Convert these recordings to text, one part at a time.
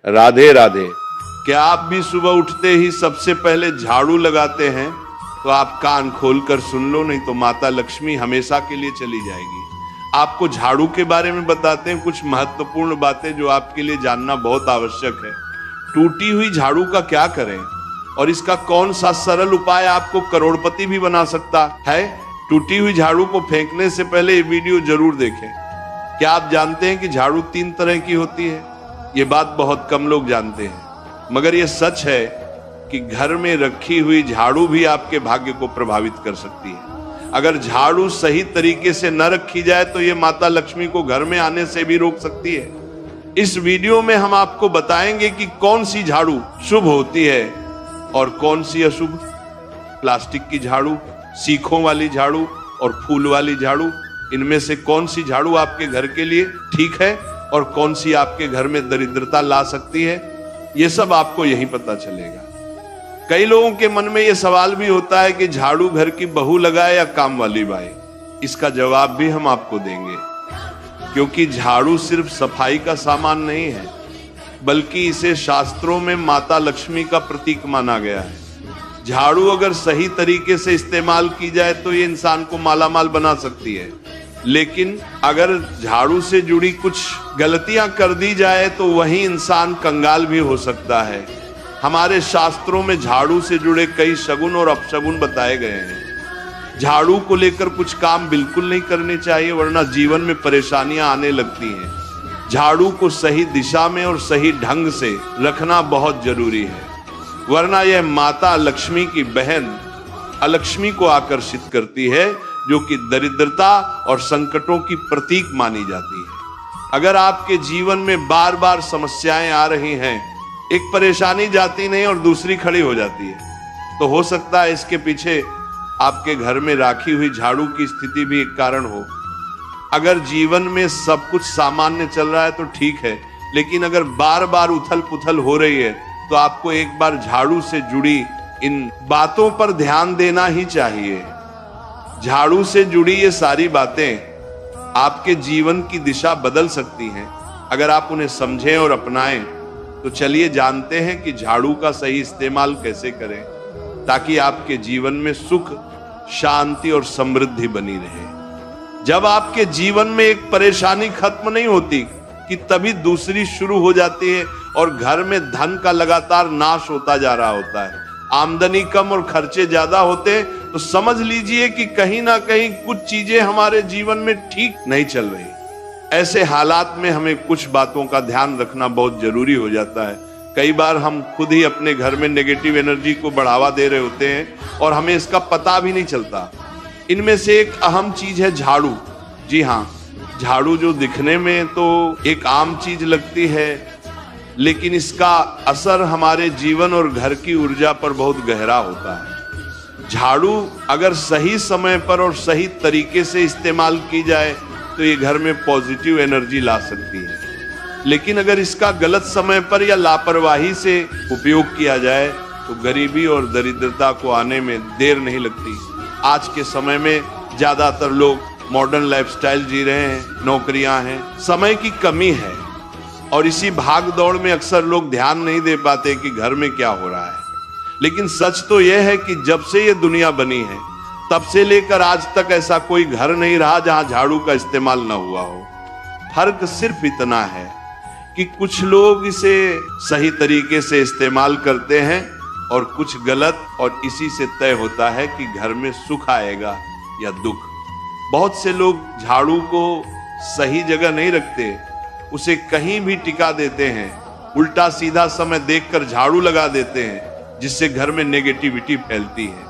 राधे राधे। क्या आप भी सुबह उठते ही सबसे पहले झाड़ू लगाते हैं? तो आप कान खोलकर सुन लो, नहीं तो माता लक्ष्मी हमेशा के लिए चली जाएगी। आपको झाड़ू के बारे में बताते हैं कुछ महत्वपूर्ण बातें जो आपके लिए जानना बहुत आवश्यक है। टूटी हुई झाड़ू का क्या करें और इसका कौन सा सरल उपाय आपको करोड़पति भी बना सकता है? टूटी हुई झाड़ू को फेंकने से पहले ये वीडियो जरूर देखें। क्या आप जानते हैं कि झाड़ू 3 तरह की होती है? ये बात बहुत कम लोग जानते हैं, मगर ये सच है कि घर में रखी हुई झाड़ू भी आपके भाग्य को प्रभावित कर सकती है। अगर झाड़ू सही तरीके से न रखी जाए तो ये माता लक्ष्मी को घर में आने से भी रोक सकती है। इस वीडियो में हम आपको बताएंगे कि कौन सी झाड़ू शुभ होती है और कौन सी अशुभ। प्लास्टिक की झाड़ू, सीखों वाली झाड़ू और फूल वाली झाड़ू, इनमें से कौन सी झाड़ू आपके घर के लिए ठीक है और कौन सी आपके घर में दरिद्रता ला सकती है, ये सब आपको यहीं पता चलेगा। कई लोगों के मन में ये सवाल भी होता है कि झाड़ू घर की बहू लगाए या काम वाली बाई। इसका जवाब भी हम आपको देंगे, क्योंकि झाड़ू सिर्फ सफाई का सामान नहीं है, बल्कि इसे शास्त्रों में माता लक्ष्मी का प्रतीक माना गया है। झाड़ू अगर सही तरीके से इस्तेमाल की जाए तो ये इंसान को मालामाल बना सकती है, लेकिन अगर झाड़ू से जुड़ी कुछ गलतियां कर दी जाए तो वही इंसान कंगाल भी हो सकता है। हमारे शास्त्रों में झाड़ू से जुड़े कई शगुन और अपशगुन बताए गए हैं। झाड़ू को लेकर कुछ काम बिल्कुल नहीं करने चाहिए, वरना जीवन में परेशानियां आने लगती हैं। झाड़ू को सही दिशा में और सही ढंग से रखना बहुत जरूरी है, वरना यह माता लक्ष्मी की बहन अलक्ष्मी को आकर्षित करती है, जो कि दरिद्रता और संकटों की प्रतीक मानी जाती है। अगर आपके जीवन में बार बार समस्याएं आ रही हैं, एक परेशानी जाती नहीं और दूसरी खड़ी हो जाती है, तो हो सकता है इसके पीछे आपके घर में राखी हुई झाड़ू की स्थिति भी एक कारण हो। अगर जीवन में सब कुछ सामान्य चल रहा है तो ठीक है, लेकिन अगर बार बार उथल पुथल हो रही है तो आपको एक बार झाड़ू से जुड़ी इन बातों पर ध्यान देना ही चाहिए। झाड़ू से जुड़ी ये सारी बातें आपके जीवन की दिशा बदल सकती हैं अगर आप उन्हें समझें और अपनाएं। तो चलिए जानते हैं कि झाड़ू का सही इस्तेमाल कैसे करें, ताकि आपके जीवन में सुख, शांति और समृद्धि बनी रहे। जब आपके जीवन में एक परेशानी खत्म नहीं होती कि तभी दूसरी शुरू हो जाती है और घर में धन का लगातार नाश होता जा रहा होता है। आमदनी कम और खर्चे ज्यादा होते हैं, तो समझ लीजिए कि कहीं ना कहीं कुछ चीजें हमारे जीवन में ठीक नहीं चल रही। ऐसे हालात में हमें कुछ बातों का ध्यान रखना बहुत जरूरी हो जाता है। कई बार हम खुद ही अपने घर में नेगेटिव एनर्जी को बढ़ावा दे रहे होते हैं और हमें इसका पता भी नहीं चलता। इनमें से एक अहम चीज है झाड़ू। जी हाँ, झाड़ू जो दिखने में तो एक आम चीज लगती है, लेकिन इसका असर हमारे जीवन और घर की ऊर्जा पर बहुत गहरा होता है। झाड़ू अगर सही समय पर और सही तरीके से इस्तेमाल की जाए तो ये घर में पॉजिटिव एनर्जी ला सकती है, लेकिन अगर इसका गलत समय पर या लापरवाही से उपयोग किया जाए तो गरीबी और दरिद्रता को आने में देर नहीं लगती। आज के समय में ज्यादातर लोग मॉडर्न लाइफस्टाइल जी रहे हैं, नौकरियां हैं, समय की कमी है और इसी भाग दौड़ में अक्सर लोग ध्यान नहीं दे पाते कि घर में क्या हो रहा है। लेकिन सच तो यह है कि जब से ये दुनिया बनी है तब से लेकर आज तक ऐसा कोई घर नहीं रहा जहां झाड़ू का इस्तेमाल न हुआ हो। फर्क सिर्फ इतना है कि कुछ लोग इसे सही तरीके से इस्तेमाल करते हैं और कुछ गलत, और इसी से तय होता है कि घर में सुख आएगा या दुख। बहुत से लोग झाड़ू को सही जगह नहीं रखते, उसे कहीं भी टिका देते हैं, उल्टा सीधा समय देखकर झाड़ू लगा देते हैं, जिससे घर में नेगेटिविटी फैलती है।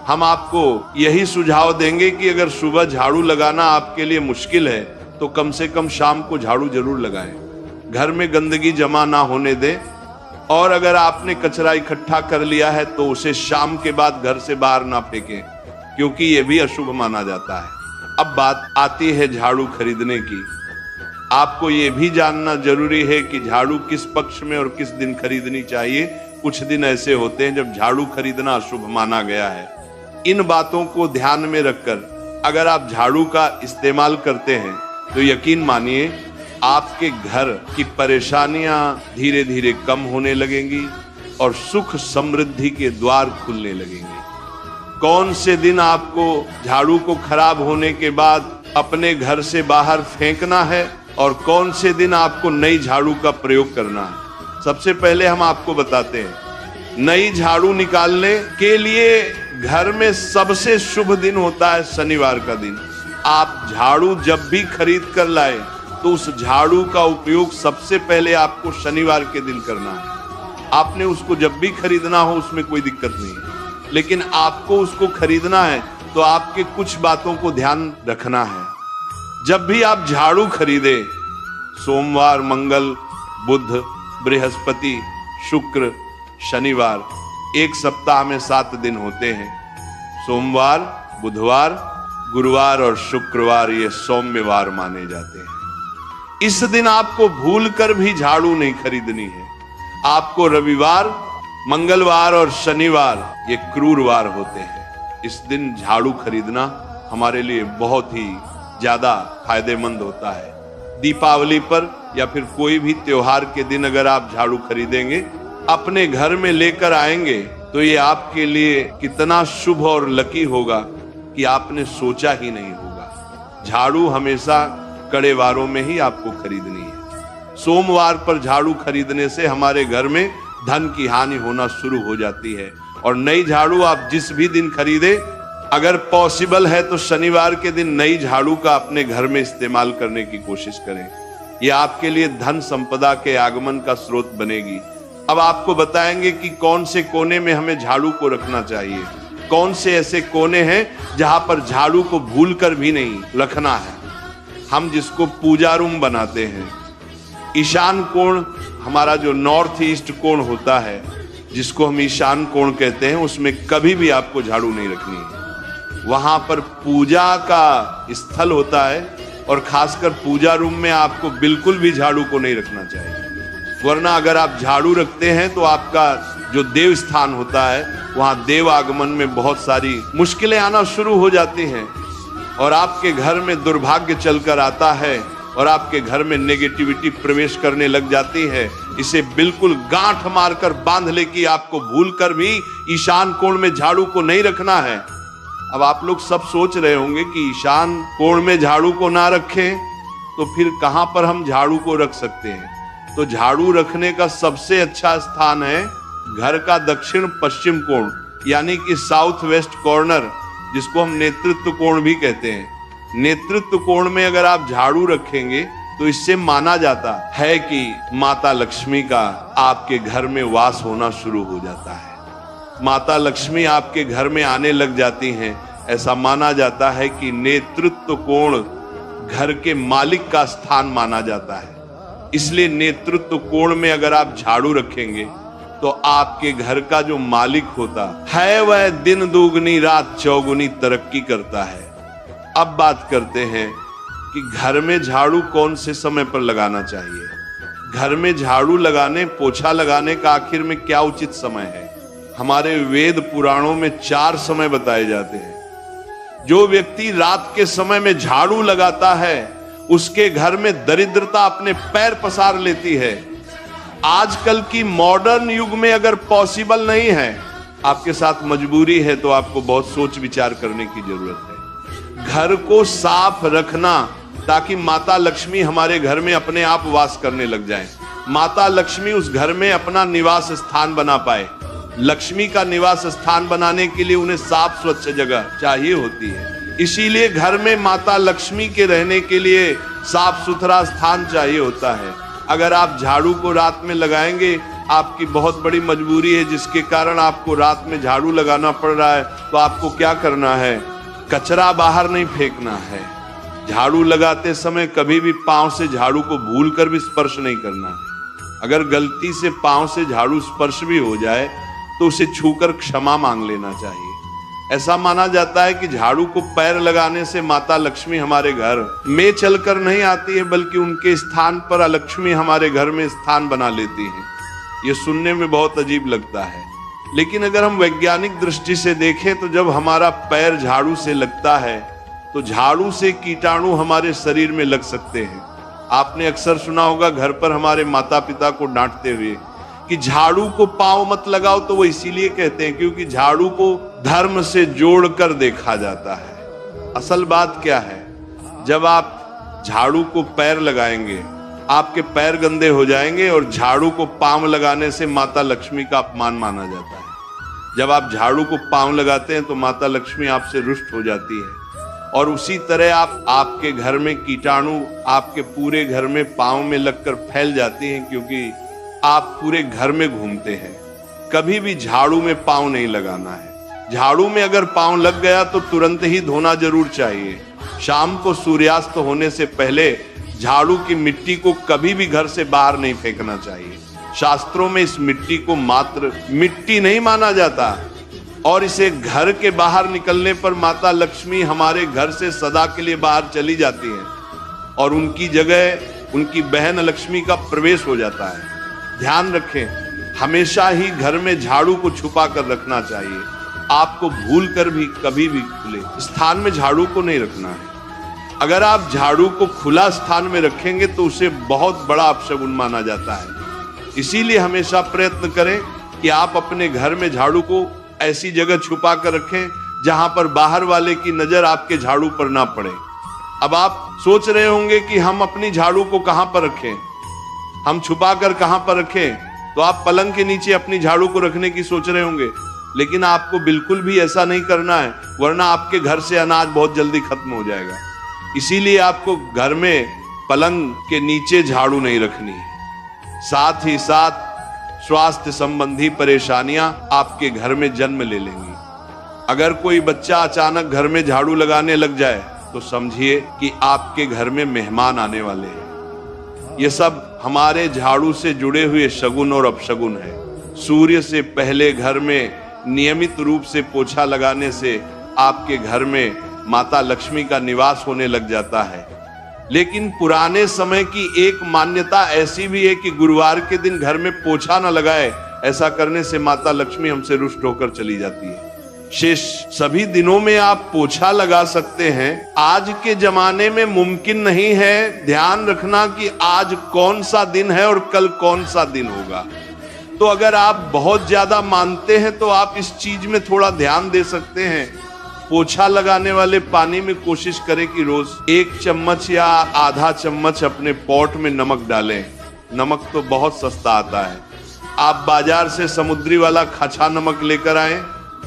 हम आपको यही सुझाव देंगे कि अगर सुबह झाड़ू लगाना आपके लिए मुश्किल है तो कम से कम शाम को झाड़ू जरूर लगाएं। घर में गंदगी जमा ना होने दें, और अगर आपने कचरा इकट्ठा कर लिया है तो उसे शाम के बाद घर से बाहर ना फेंकें, क्योंकि यह भी अशुभ माना जाता है। अब बात आती है झाड़ू खरीदने की। आपको यह भी जानना जरूरी है कि झाड़ू किस पक्ष में और किस दिन खरीदनी चाहिए। कुछ दिन ऐसे होते हैं जब झाड़ू खरीदना अशुभ माना गया है। इन बातों को ध्यान में रखकर अगर आप झाड़ू का इस्तेमाल करते हैं तो यकीन मानिए आपके घर की परेशानियां धीरे धीरे कम होने लगेंगी और सुख समृद्धि के द्वार खुलने लगेंगे। कौन से दिन आपको झाड़ू को खराब होने के बाद अपने घर से बाहर फेंकना है और कौन से दिन आपको नई झाड़ू का प्रयोग करना है, सबसे पहले हम आपको बताते हैं। नई झाड़ू निकालने के लिए घर में सबसे शुभ दिन होता है शनिवार का दिन। आप झाड़ू जब भी खरीद कर लाए तो उस झाड़ू का उपयोग सबसे पहले आपको शनिवार के दिन करना है। आपने उसको जब भी खरीदना हो उसमें कोई दिक्कत नहीं है, लेकिन आपको उसको खरीदना है तो आपके कुछ बातों को ध्यान रखना है। जब भी आप झाड़ू खरीदे, सोमवार, मंगल, बुध, बृहस्पति, शुक्र, शनिवार, एक सप्ताह में 7 दिन होते हैं। सोमवार, बुधवार, गुरुवार और शुक्रवार ये सौम्यवार माने जाते हैं। इस दिन आपको भूलकर भी झाड़ू नहीं खरीदनी है। आपको रविवार, मंगलवार और शनिवार ये क्रूरवार होते हैं। इस दिन झाड़ू खरीदना हमारे लिए बहुत ही ज्यादा फायदेमंद होता है। दीपावली पर या फिर कोई भी त्योहार के दिन अगर आप झाड़ू खरीदेंगे, अपने घर में लेकर आएंगे तो ये आपके लिए कितना शुभ और लकी होगा कि आपने सोचा ही नहीं होगा। झाड़ू हमेशा कड़े वारों में ही आपको खरीदनी है। सोमवार पर झाड़ू खरीदने से हमारे घर में धन की हानि होना शुरू हो जाती है। और नई झाड़ू आप जिस भी दिन खरीदे, अगर पॉसिबल है तो शनिवार के दिन नई झाड़ू का अपने घर में इस्तेमाल करने की कोशिश करें। यह आपके लिए धन संपदा के आगमन का स्रोत बनेगी। अब आपको बताएंगे कि कौन से कोने में हमें झाड़ू को रखना चाहिए, कौन से ऐसे कोने हैं जहां पर झाड़ू को भूलकर भी नहीं रखना है। हम जिसको पूजा रूम बनाते हैं, ईशान कोण हमारा जो नॉर्थ ईस्ट कोण होता है, जिसको हम ईशान कोण कहते हैं, उसमें कभी भी आपको झाड़ू नहीं रखनी है। वहां पर पूजा का स्थल होता है और खासकर पूजा रूम में आपको बिल्कुल भी झाड़ू को नहीं रखना चाहिए। वरना अगर आप झाड़ू रखते हैं तो आपका जो देव स्थान होता है वहां देव आगमन में बहुत सारी मुश्किलें आना शुरू हो जाती हैं और आपके घर में दुर्भाग्य चलकर आता है और आपके घर में नेगेटिविटी प्रवेश करने लग जाती है। इसे बिल्कुल गांठ मारकर बांध ले कि आपको भूलकर भी ईशान कोण में झाड़ू को नहीं रखना है। अब आप लोग सब सोच रहे होंगे कि ईशान कोण में झाड़ू को ना रखें तो फिर कहां पर हम झाड़ू को रख सकते हैं। तो झाड़ू रखने का सबसे अच्छा स्थान है घर का दक्षिण पश्चिम कोण, यानी कि साउथ वेस्ट कॉर्नर, जिसको हम नेतृत्व कोण भी कहते हैं। नेतृत्व कोण में अगर आप झाड़ू रखेंगे तो इससे माना जाता है कि माता लक्ष्मी का आपके घर में वास होना शुरू हो जाता है। माता लक्ष्मी आपके घर में आने लग जाती हैं। ऐसा माना जाता है कि नेतृत्व कोण घर के मालिक का स्थान माना जाता है। इसलिए नेतृत्व कोण में अगर आप झाड़ू रखेंगे तो आपके घर का जो मालिक होता है वह दिन दुगनी रात चौगुनी तरक्की करता है। अब बात करते हैं कि घर में झाड़ू कौन से समय पर लगाना चाहिए। घर में झाड़ू लगाने, पोछा लगाने का आखिर में क्या उचित समय है। हमारे वेद पुराणों में 4 समय बताए जाते हैं। जो व्यक्ति रात के समय में झाड़ू लगाता है उसके घर में दरिद्रता अपने पैर पसार लेती है। आजकल की मॉडर्न युग में अगर पॉसिबल नहीं है, आपके साथ मजबूरी है, तो आपको बहुत सोच विचार करने की जरूरत है। घर को साफ रखना ताकि माता लक्ष्मी हमारे घर में अपने आप वास करने लग जाए। माता लक्ष्मी उस घर में अपना निवास स्थान बना पाए। लक्ष्मी का निवास स्थान बनाने के लिए उन्हें साफ स्वच्छ जगह चाहिए होती है। इसीलिए घर में माता लक्ष्मी के रहने के लिए साफ सुथरा स्थान चाहिए होता है। अगर आप झाड़ू को रात में लगाएंगे, आपकी बहुत बड़ी मजबूरी है जिसके कारण आपको रात में झाड़ू लगाना पड़ रहा है, तो आपको क्या करना है, कचरा बाहर नहीं फेंकना है। झाड़ू लगाते समय कभी भी पांव से झाड़ू को भूलकर भी स्पर्श नहीं करना है। अगर गलती से पांव से झाड़ू स्पर्श भी हो जाए तो उसे छूकर क्षमा मांग लेना चाहिए। ऐसा माना जाता है कि झाड़ू को पैर लगाने से माता लक्ष्मी हमारे घर में चलकर नहीं आती है, बल्कि उनके स्थान पर लक्ष्मी हमारे घर में स्थान बना लेती है। ये सुनने में बहुत अजीब लगता है, लेकिन अगर हम वैज्ञानिक दृष्टि से देखें तो जब हमारा पैर झाड़ू से लगता है तो झाड़ू से कीटाणु हमारे शरीर में लग सकते हैं। आपने अक्सर सुना होगा घर पर हमारे माता पिता को डांटते हुए कि झाड़ू को पांव मत लगाओ, तो वो इसीलिए कहते हैं क्योंकि झाड़ू को धर्म से जोड़कर देखा जाता है। असल बात क्या है, जब आप झाड़ू को पैर लगाएंगे आपके पैर गंदे हो जाएंगे और झाड़ू को पांव लगाने से माता लक्ष्मी का अपमान माना जाता है। जब आप झाड़ू को पांव लगाते हैं तो माता लक्ष्मी आपसे रुष्ट हो जाती है। और उसी तरह आपके घर में कीटाणु आपके पूरे घर में पांव में लगकर फैल जाती हैं, क्योंकि आप पूरे घर में घूमते हैं। कभी भी झाड़ू में पांव नहीं लगाना है। झाड़ू में अगर पांव लग गया तो तुरंत ही धोना जरूर चाहिए। शाम को सूर्यास्त होने से पहले झाड़ू की मिट्टी को कभी भी घर से बाहर नहीं फेंकना चाहिए। शास्त्रों में इस मिट्टी को मात्र मिट्टी नहीं माना जाता और इसे घर के बाहर निकलने पर माता लक्ष्मी हमारे घर से सदा के लिए बाहर चली जाती हैं और उनकी जगह उनकी बहन लक्ष्मी का प्रवेश हो जाता है। ध्यान रखें, हमेशा ही घर में झाड़ू को छुपा कर रखना चाहिए। आपको भूल कर भी कभी भी खुले स्थान में झाड़ू को नहीं रखना है। अगर आप झाड़ू को खुला स्थान में रखेंगे तो उसे बहुत बड़ा अपशगुन माना जाता है। इसीलिए हमेशा प्रयत्न करें कि आप अपने घर में झाड़ू को ऐसी जगह छुपा कर रखें जहां पर बाहर वाले की नजर आपके झाड़ू पर ना पड़े। अब आप सोच रहे होंगे कि हम अपनी झाड़ू को कहां पर रखें, हम छुपा कर कहां पर रखें, तो आप पलंग के नीचे अपनी झाड़ू को रखने की सोच रहे होंगे, लेकिन आपको बिल्कुल भी ऐसा नहीं करना है, वरना आपके घर से अनाज बहुत जल्दी खत्म हो जाएगा। इसीलिए आपको घर में पलंग के नीचे झाड़ू नहीं रखनी है। साथ ही साथ स्वास्थ्य संबंधी परेशानियां आपके घर में जन्म ले लेंगी। अगर कोई बच्चा अचानक घर में झाड़ू लगाने लग जाए तो समझिए कि आपके घर में मेहमान आने वाले हैं। ये सब हमारे झाड़ू से जुड़े हुए शगुन और अपशगुन है। सूर्य से पहले घर में नियमित रूप से पोछा लगाने से आपके घर में माता लक्ष्मी का निवास होने लग जाता है। लेकिन पुराने समय की एक मान्यता ऐसी भी है कि गुरुवार के दिन घर में पोछा न लगाए, ऐसा करने से माता लक्ष्मी हमसे रुष्ट होकर चली जाती है। शेष सभी दिनों में आप पोछा लगा सकते हैं। आज के जमाने में मुमकिन नहीं है। ध्यान रखना कि आज कौन सा दिन है और कल कौन सा दिन होगा। तो अगर आप बहुत ज्यादा मानते हैं तो आप इस चीज में थोड़ा ध्यान दे सकते हैं। पोछा लगाने वाले पानी में कोशिश करें कि रोज 1 चम्मच या आधा चम्मच अपने पॉट में नमक डालें। नमक तो बहुत सस्ता आता है। आप बाजार से समुद्री वाला खचा नमक लेकर आए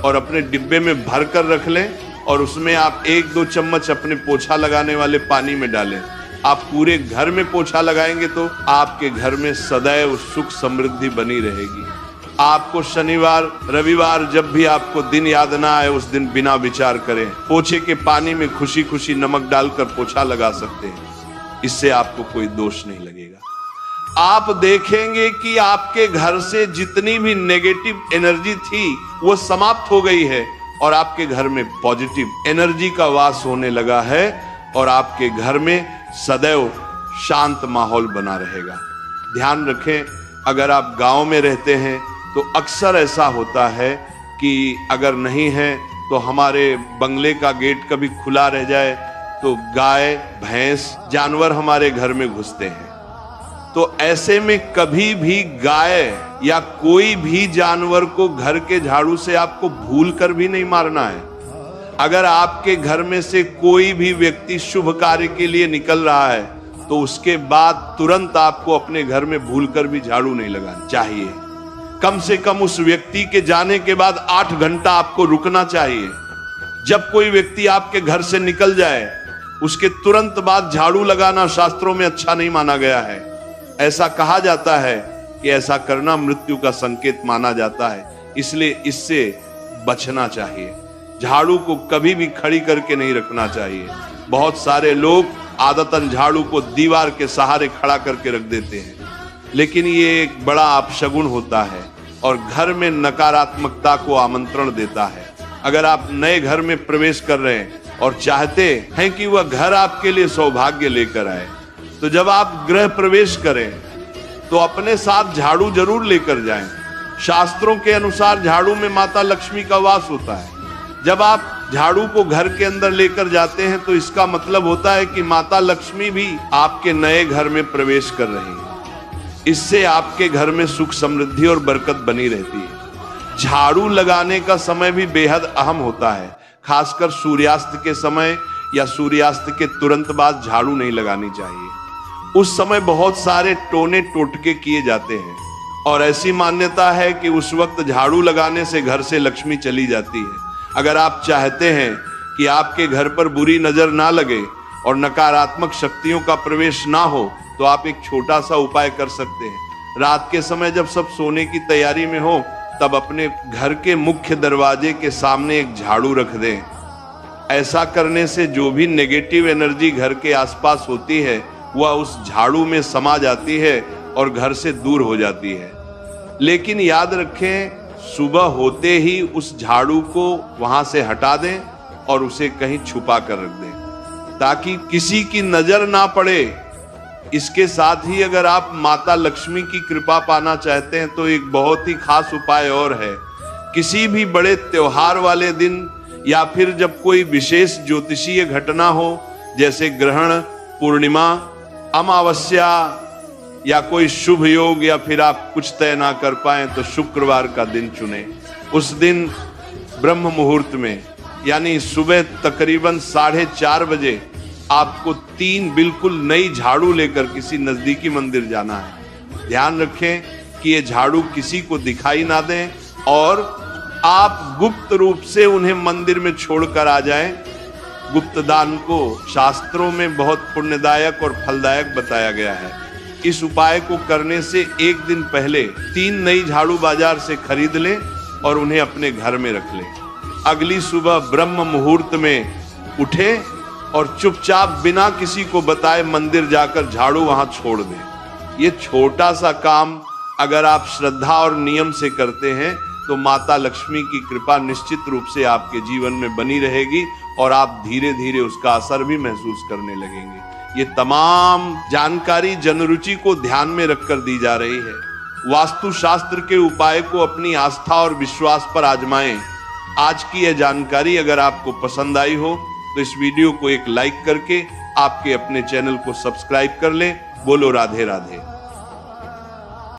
और अपने डिब्बे में भर कर रख लें और उसमें आप 1-2 चम्मच अपने पोछा लगाने वाले पानी में डालें। आप पूरे घर में पोछा लगाएंगे तो आपके घर में सदैव सुख समृद्धि बनी रहेगी। आपको शनिवार रविवार जब भी आपको दिन याद ना आए उस दिन बिना विचार करें पोछे के पानी में खुशी खुशी नमक डालकर पोछा लगा सकते हैं। इससे आपको कोई दोष नहीं लगेगा। आप देखेंगे कि आपके घर से जितनी भी नेगेटिव एनर्जी थी वो समाप्त हो गई है और आपके घर में पॉजिटिव एनर्जी का वास होने लगा है और आपके घर में सदैव शांत माहौल बना रहेगा। ध्यान रखें, अगर आप गांव में रहते हैं तो अक्सर ऐसा होता है कि अगर नहीं है तो हमारे बंगले का गेट कभी खुला रह जाए तो गाय भैंस जानवर हमारे घर में घुसते हैं। तो ऐसे में कभी भी गाय या कोई भी जानवर को घर के झाड़ू से आपको भूल कर भी नहीं मारना है। अगर आपके घर में से कोई भी व्यक्ति शुभ कार्य के लिए निकल रहा है तो उसके बाद तुरंत आपको अपने घर में भूलकर भी झाड़ू नहीं लगाना चाहिए। कम से कम उस व्यक्ति के जाने के बाद 8 घंटा आपको रुकना चाहिए। जब कोई व्यक्ति आपके घर से निकल जाए उसके तुरंत बाद झाड़ू लगाना शास्त्रों में अच्छा नहीं माना गया है। ऐसा कहा जाता है कि ऐसा करना मृत्यु का संकेत माना जाता है, इसलिए इससे बचना चाहिए। झाड़ू को कभी भी खड़ी करके नहीं रखना चाहिए। बहुत सारे लोग आदतन झाड़ू को दीवार के सहारे खड़ा करके रख देते हैं, लेकिन ये एक बड़ा अपशगुन होता है और घर में नकारात्मकता को आमंत्रण देता है। अगर आप नए घर में प्रवेश कर रहे हैं और चाहते हैं कि वह घर आपके लिए सौभाग्य लेकर आए, तो जब आप गृह प्रवेश करें तो अपने साथ झाड़ू जरूर लेकर जाएं। शास्त्रों के अनुसार झाड़ू में माता लक्ष्मी का वास होता है। जब आप झाड़ू को घर के अंदर लेकर जाते हैं तो इसका मतलब होता है कि माता लक्ष्मी भी आपके नए घर में प्रवेश कर रही है। इससे आपके घर में सुख समृद्धि और बरकत बनी रहती है। झाड़ू लगाने का समय भी बेहद अहम होता है। खासकर सूर्यास्त के समय या सूर्यास्त के तुरंत बाद झाड़ू नहीं लगानी चाहिए। उस समय बहुत सारे टोने टोटके किए जाते हैं और ऐसी मान्यता है कि उस वक्त झाड़ू लगाने से घर से लक्ष्मी चली जाती है। अगर आप चाहते हैं कि आपके घर पर बुरी नजर ना लगे और नकारात्मक शक्तियों का प्रवेश ना हो तो आप एक छोटा सा उपाय कर सकते हैं। रात के समय जब सब सोने की तैयारी में हो तब अपने घर के मुख्य दरवाजे के सामने एक झाड़ू रख दें। ऐसा करने से जो भी नेगेटिव एनर्जी घर के आसपास होती है वह उस झाड़ू में समा जाती है और घर से दूर हो जाती है। लेकिन याद रखें, सुबह होते ही उस झाड़ू को वहां से हटा दें और उसे कहीं छुपा कर रख दें ताकि किसी की नजर ना पड़े। इसके साथ ही अगर आप माता लक्ष्मी की कृपा पाना चाहते हैं तो एक बहुत ही खास उपाय और है। किसी भी बड़े त्योहार वाले दिन या फिर जब कोई विशेष ज्योतिषीय घटना हो, जैसे ग्रहण, पूर्णिमा, अमावस्या या कोई शुभ योग, या फिर आप कुछ तय ना कर पाए तो शुक्रवार का दिन चुने। उस दिन ब्रह्म मुहूर्त में यानी सुबह तकरीबन 4:30 बजे आपको 3 बिल्कुल नई झाड़ू लेकर किसी नजदीकी मंदिर जाना है। ध्यान रखें कि ये झाड़ू किसी को दिखाई ना दें और आप गुप्त रूप से उन्हें मंदिर में छोड़कर आ जाएं। गुप्त दान को शास्त्रों में बहुत पुण्यदायक और फलदायक बताया गया है। इस उपाय को करने से एक दिन पहले 3 नई झाड़ू बाजार से खरीद लें और उन्हें अपने घर में रख लें। अगली सुबह ब्रह्म मुहूर्त में उठें और चुपचाप बिना किसी को बताए मंदिर जाकर झाड़ू वहां छोड़ दें। ये छोटा सा काम अगर आप श्रद्धा और नियम से करते हैं तो माता लक्ष्मी की कृपा निश्चित रूप से आपके जीवन में बनी रहेगी और आप धीरे धीरे उसका असर भी महसूस करने लगेंगे। ये तमाम जानकारी जनरुचि को ध्यान में रखकर दी जा रही है। वास्तु शास्त्र के उपाय को अपनी आस्था और विश्वास पर आजमाएं। आज की यह जानकारी अगर आपको पसंद आई हो तो इस वीडियो को एक लाइक करके आपके अपने चैनल को सब्सक्राइब कर लें। बोलो राधे राधे।